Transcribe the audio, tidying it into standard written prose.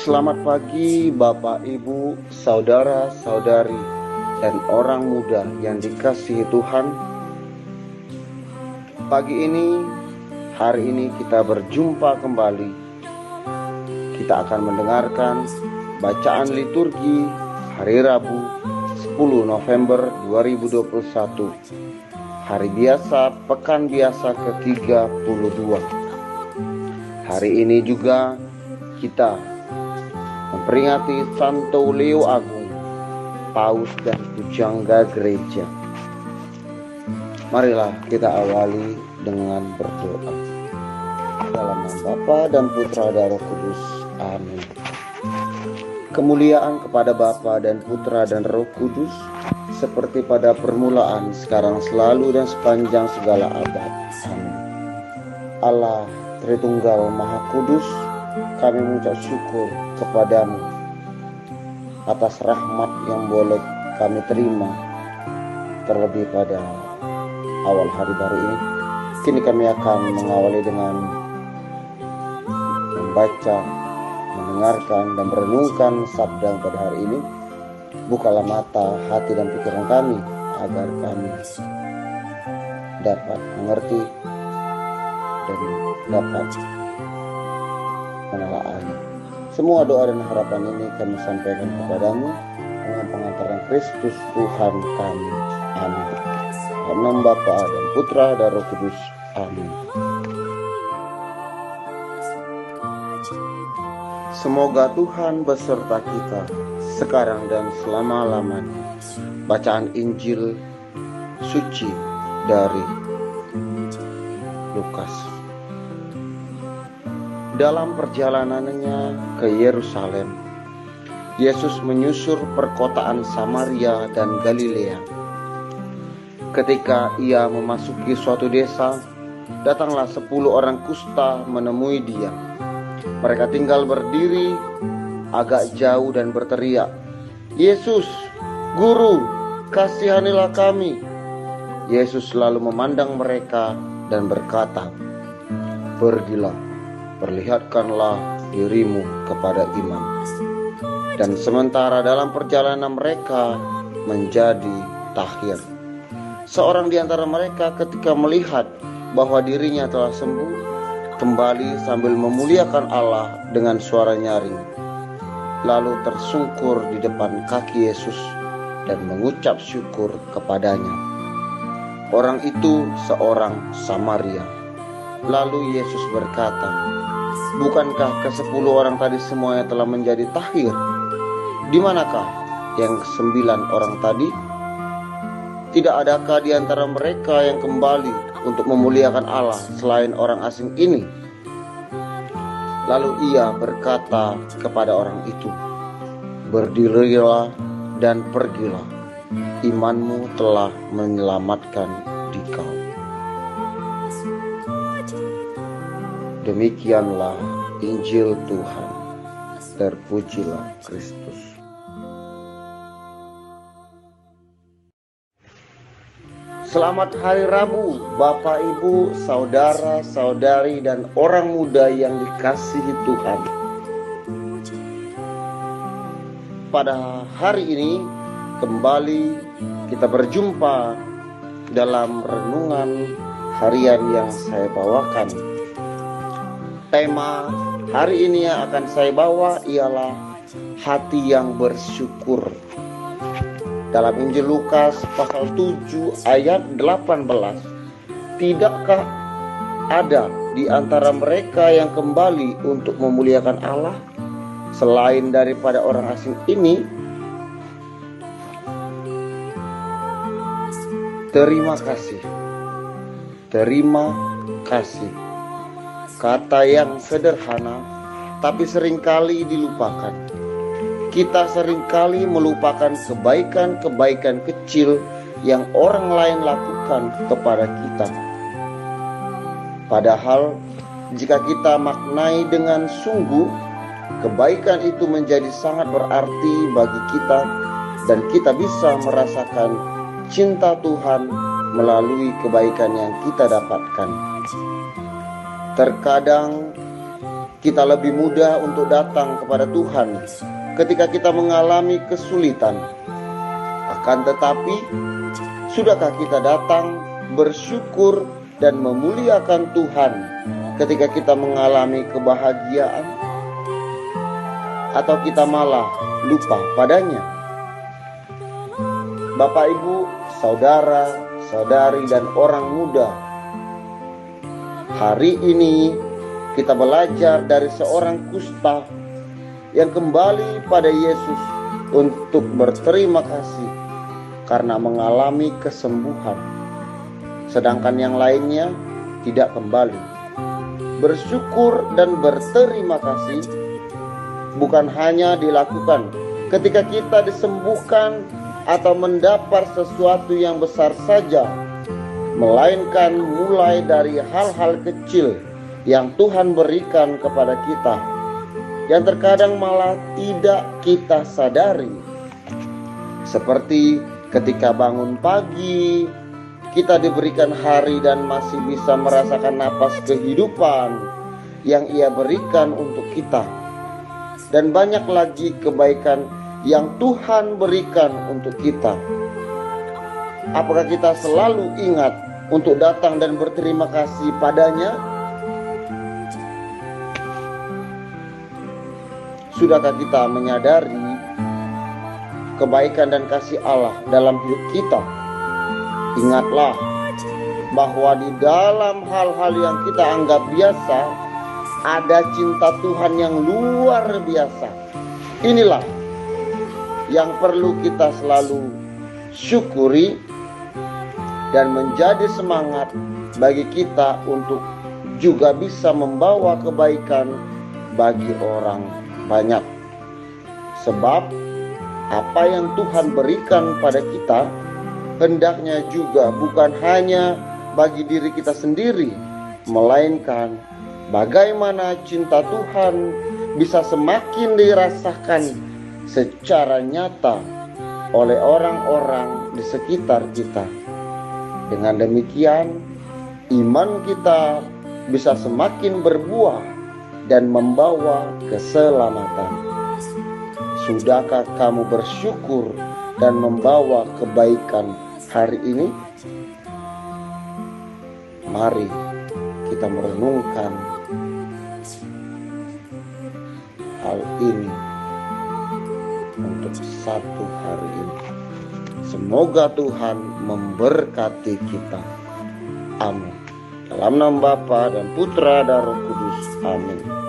Selamat pagi Bapak, Ibu, saudara-saudari, dan orang muda yang dikasihi Tuhan. Hari ini kita berjumpa kembali. Kita akan mendengarkan bacaan liturgi hari Rabu 10 November 2021. Hari biasa, pekan biasa ke-32. Hari ini juga kita memperingati Santo Leo Agung, Paus dan Pujangga Gereja. Marilah kita awali dengan berdoa. Dalam nama Bapa dan Putra dan Roh Kudus. Amin. Kemuliaan kepada Bapa dan Putra dan Roh Kudus, seperti pada permulaan, sekarang, selalu, dan sepanjang segala abad. Amin. Allah Tritunggal Maha Kudus, kami mengucap syukur kepadamu atas rahmat yang boleh kami terima terlebih pada awal hari baru ini. Kini kami akan mengawali dengan membaca, mendengarkan, dan merenungkan sabda pada hari ini. Bukalah mata, hati, dan pikiran kami agar kami dapat mengerti dan dapat menelaahnya. Semua doa dan harapan ini kami sampaikan kepadamu dengan pengantaran Kristus Tuhan kami. Amin. Dalam nama Bapa dan Putra dan Roh Kudus. Amin. Semoga Tuhan beserta kita sekarang dan selama-lamanya. Bacaan Injil suci dari Lukas. Dalam perjalanannya ke Yerusalem, Yesus menyusur perkotaan Samaria dan Galilea. Ketika ia memasuki suatu desa, datanglah 10 orang kusta menemui dia. Mereka tinggal berdiri agak jauh dan berteriak, "Yesus, Guru, kasihanilah kami." Yesus lalu memandang mereka dan berkata, "Pergilah, perlihatkanlah dirimu kepada imam." Dan sementara dalam perjalanan mereka menjadi takhir, seorang di antara mereka ketika melihat bahwa dirinya telah sembuh, kembali sambil memuliakan Allah dengan suara nyaring, lalu tersungkur di depan kaki Yesus dan mengucap syukur kepadanya. Orang itu seorang Samaria. Lalu Yesus berkata, "Bukankah ke-10 orang tadi semuanya telah menjadi takhir? Di manakah yang 9 orang tadi? Tidak adakah di antara mereka yang kembali untuk memuliakan Allah selain orang asing ini?" Lalu ia berkata kepada orang itu, "Berdirilah dan pergilah, imanmu telah menyelamatkan dikau." Demikianlah Injil Tuhan. Terpujilah Kristus. Selamat hari Rabu, Bapak, Ibu, saudara-saudari, dan orang muda yang dikasihi Tuhan. Pada hari ini kembali kita berjumpa dalam renungan harian yang saya bawakan. Tema hari ini yang akan saya bawa ialah hati yang bersyukur. Dalam Injil Lukas pasal 7 ayat 18, "Tidakkah ada di antara mereka yang kembali untuk memuliakan Allah selain daripada orang asing ini?" Terima kasih. Terima kasih. Kata yang sederhana, tapi seringkali dilupakan. Kita seringkali melupakan kebaikan-kebaikan kecil yang orang lain lakukan kepada kita. Padahal, jika kita maknai dengan sungguh, kebaikan itu menjadi sangat berarti bagi kita, dan kita bisa merasakan cinta Tuhan melalui kebaikan yang kita dapatkan. Terkadang kita lebih mudah untuk datang kepada Tuhan ketika kita mengalami kesulitan. Akan tetapi, sudahkah kita datang bersyukur dan memuliakan Tuhan ketika kita mengalami kebahagiaan? Atau kita malah lupa padanya? Bapak, Ibu, saudara, saudari, dan orang muda, hari ini kita belajar dari seorang kusta yang kembali pada Yesus untuk berterima kasih karena mengalami kesembuhan, sedangkan yang lainnya tidak kembali. Bersyukur dan berterima kasih bukan hanya dilakukan ketika kita disembuhkan atau mendapat sesuatu yang besar saja, melainkan mulai dari hal-hal kecil yang Tuhan berikan kepada kita, yang terkadang malah tidak kita sadari. Seperti ketika bangun pagi, kita diberikan hari dan masih bisa merasakan napas kehidupan yang Ia berikan untuk kita. Dan banyak lagi kebaikan yang Tuhan berikan untuk kita. Apakah kita selalu ingat untuk datang dan berterima kasih padanya? Sudahkah kita menyadari kebaikan dan kasih Allah dalam hidup kita? Ingatlah bahwa di dalam hal-hal yang kita anggap biasa, ada cinta Tuhan yang luar biasa. Inilah yang perlu kita selalu syukuri dan menjadi semangat bagi kita untuk juga bisa membawa kebaikan bagi orang banyak. Sebab apa yang Tuhan berikan pada kita hendaknya juga bukan hanya bagi diri kita sendiri, melainkan bagaimana cinta Tuhan bisa semakin dirasakan secara nyata oleh orang-orang di sekitar kita. Dengan demikian, iman kita bisa semakin berbuah dan membawa keselamatan. Sudahkah kamu bersyukur dan membawa kebaikan hari ini? Mari kita merenungkan hal ini untuk satu hari ini. Semoga Tuhan memberkati kita. Amin. Dalam nama Bapa dan Putra dan Roh Kudus. Amin.